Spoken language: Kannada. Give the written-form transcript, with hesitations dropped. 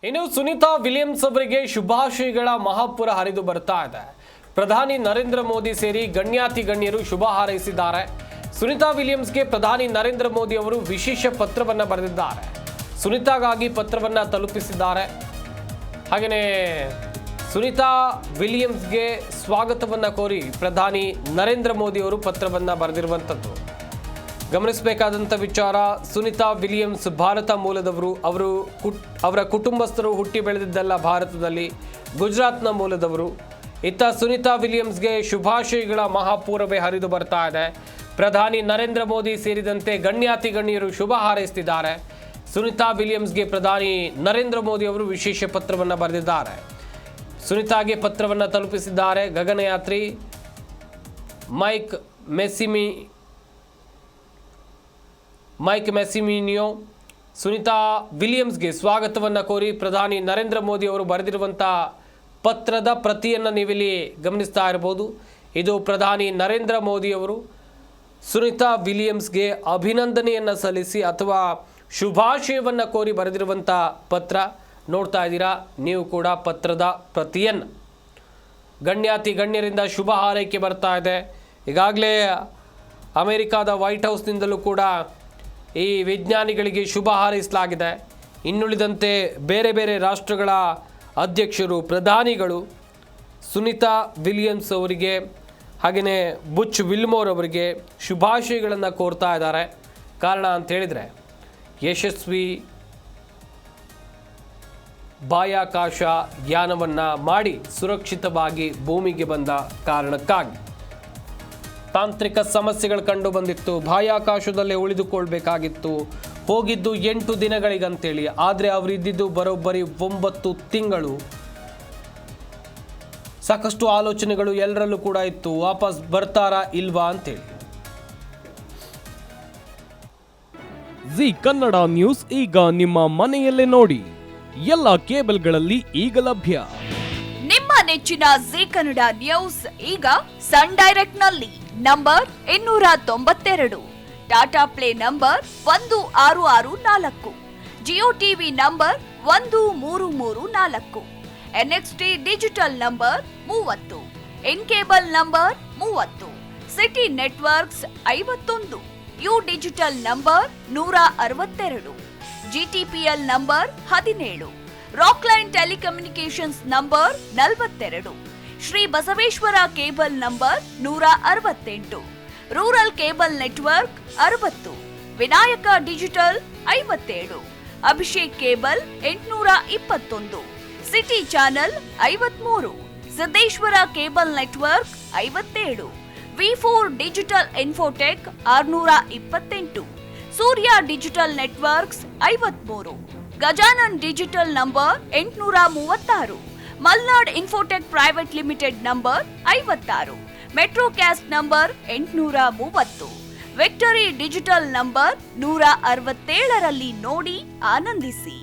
ಇನ್ನು ಸುನೀತಾ ವಿಲಿಯಮ್ಸ್ ಅವರಿಗೆ ಶುಭಾಶಯಗಳ ಮಹಾಪುರ ಹರಿದು ಬರ್ತಾ ಇದೆ. ಪ್ರಧಾನಿ ನರೇಂದ್ರ ಮೋದಿ ಸೇರಿ ಗಣ್ಯಾತಿ ಗಣ್ಯರು ಶುಭ ಹಾರೈಸಿದ್ದಾರೆ. ಸುನೀತಾ ವಿಲಿಯಮ್ಸ್ಗೆ ಪ್ರಧಾನಿ ನರೇಂದ್ರ ಮೋದಿ ಅವರು ವಿಶೇಷ ಪತ್ರವನ್ನು ಬರೆದಿದ್ದಾರೆ. ಸುನೀತಾಗಾಗಿ ಪತ್ರವನ್ನು ತಲುಪಿಸಿದ್ದಾರೆ. ಹಾಗೆಯೇ ಸುನೀತಾ ವಿಲಿಯಮ್ಸ್ಗೆ ಸ್ವಾಗತವನ್ನು ಕೋರಿ ಪ್ರಧಾನಿ ನರೇಂದ್ರ ಮೋದಿ ಅವರು ಪತ್ರವನ್ನು ಬರೆದಿರುವಂಥದ್ದು ಗಮನಿಸಬೇಕಾದಂಥ ವಿಚಾರ. ಸುನೀತಾ ವಿಲಿಯಮ್ಸ್ ಭಾರತ ಮೂಲದವರು. ಅವರ ಕುಟುಂಬಸ್ಥರು ಹುಟ್ಟಿ ಬೆಳೆದಿದ್ದಲ್ಲ ಭಾರತದಲ್ಲಿ, ಗುಜರಾತ್ನ ಮೂಲದವರು. ಇತ್ತ ಸುನೀತಾ ವಿಲಿಯಮ್ಸ್ಗೆ ಶುಭಾಶಯಗಳ ಮಹಾಪೂರವೇ ಹರಿದು ಬರ್ತಾ ಇದೆ. ಪ್ರಧಾನಿ ನರೇಂದ್ರ ಮೋದಿ ಸೇರಿದಂತೆ ಗಣ್ಯಾತಿ ಗಣ್ಯರು ಶುಭ ಹಾರೈಸುತ್ತಿದ್ದಾರೆ. ಸುನೀತಾ ವಿಲಿಯಮ್ಸ್ಗೆ ಪ್ರಧಾನಿ ನರೇಂದ್ರ ಮೋದಿ ಅವರು ವಿಶೇಷ ಪತ್ರವನ್ನು ಬರೆದಿದ್ದಾರೆ. ಸುನೀತಾಗೆ ಪತ್ರವನ್ನು ತಲುಪಿಸಿದ್ದಾರೆ ಗಗನಯಾತ್ರಿ ಮೈಕ್ ಮೆಸ್ಸಿಮಿನಿಯೋ. ಸುನೀತಾ ವಿಲಿಯಮ್ಸ್ಗೆ ಸ್ವಾಗತವನ್ನು ಕೋರಿ ಪ್ರಧಾನಿ ನರೇಂದ್ರ ಮೋದಿ ಅವರು ಬರೆದಿರುವಂಥ ಪತ್ರದ ಪ್ರತಿಯನ್ನು ನೀವಿಲ್ಲಿ ಗಮನಿಸ್ತಾ ಇರಬಹುದು. ಇದು ಪ್ರಧಾನಿ ನರೇಂದ್ರ ಮೋದಿ ಅವರು ಸುನೀತಾ ವಿಲಿಯಮ್ಸ್ಗೆ ಅಭಿನಂದನೆಯನ್ನು ಸಲ್ಲಿಸಿ ಅಥವಾ ಶುಭಾಶಯವನ್ನು ಕೋರಿ ಬರೆದಿರುವಂಥ ಪತ್ರ ನೋಡ್ತಾ ಇದ್ದೀರಾ ನೀವು ಕೂಡ. ಪತ್ರದ ಪ್ರತಿಯನ್ನು ಗಣ್ಯಾತಿ ಗಣ್ಯರಿಂದ ಶುಭ ಹಾರೈಕೆ ಬರ್ತಾ ಇದೆ. ಈಗಾಗಲೇ ಅಮೆರಿಕಾದ ವೈಟ್ ಹೌಸ್ನಿಂದಲೂ ಕೂಡ ಈ ವಿಜ್ಞಾನಿಗಳಿಗೆ ಶುಭ ಹಾರೈಸಲಾಗಿದೆ. ಇನ್ನುಳಿದಂತೆ ಬೇರೆ ಬೇರೆ ರಾಷ್ಟ್ರಗಳ ಅಧ್ಯಕ್ಷರು, ಪ್ರಧಾನಿಗಳು ಸುನೀತಾ ವಿಲಿಯಮ್ಸ್ ಅವರಿಗೆ ಹಾಗೆಯೇ ಬುಚ್ ವಿಲ್ಮೋರ್ ಅವರಿಗೆ ಶುಭಾಶಯಗಳನ್ನು ಕೋರ್ತಾ ಇದ್ದಾರೆ. ಕಾರಣ ಅಂತ ಹೇಳಿದರೆ ಯಶಸ್ವಿ ಬಾಹ್ಯಾಕಾಶ ಯಾನವನ್ನು ಮಾಡಿ ಸುರಕ್ಷಿತವಾಗಿ ಭೂಮಿಗೆ ಬಂದ ಕಾರಣಕ್ಕಾಗಿ ತಾಂತ್ರಿಕ ಸಮಸ್ಯೆಗಳು ಕಂಡು ಬಂದಿತ್ತು. ಬಾಹ್ಯಾಕಾಶದಲ್ಲೇ ಉಳಿದುಕೊಳ್ಬೇಕಾಗಿತ್ತು. ಹೋಗಿದ್ದು 8 ದಿನಗಳಿಗಂತೇಳಿ, ಆದರೆ ಅವರಿದ್ದಿದ್ದು ಬರೋಬ್ಬರಿ 9 ತಿಂಗಳು. ಸಾಕಷ್ಟು ಆಲೋಚನೆಗಳು ಎಲ್ಲರಲ್ಲೂ ಕೂಡ ಇತ್ತು, ವಾಪಸ್ ಬರ್ತಾರಾ ಇಲ್ವಾ ಅಂತೇಳಿ. ಜಿ ಕನ್ನಡ ನ್ಯೂಸ್ ಈಗ ನಿಮ್ಮ ಮನೆಯಲ್ಲೇ ನೋಡಿ. ಎಲ್ಲ ಕೇಬಲ್ಗಳಲ್ಲಿ ಈಗ ಲಭ್ಯ. ನಿಮ್ಮ ನೆಚ್ಚಿನ ಜಿ ಕನ್ನಡ ನ್ಯೂಸ್ ಈಗ ಸನ್ ಡೈರೆಕ್ಟ್ ನಲ್ಲಿ number 292, Tata play number 1664, Jio TV number 1334, NXT digital number 30, in cable number 30, city networks 51, U digital number 162, GTPL number 17, Rockline telecommunications number 42, Shri Basaveshwara cable number 168, rural cable network 60, Vinayaka digital 57, Abhishek cable 821, city channel 53, Siddeshwara cable network 57, ವಿ4 digital infotech 628, Surya digital networks 53, Gajanan digital number 836, Malnad infotech private limited number 56, Metrocast number 830, victory digital number 167ರಲ್ಲಿ ನೋಡಿ ಆನಂದಿಸಿ.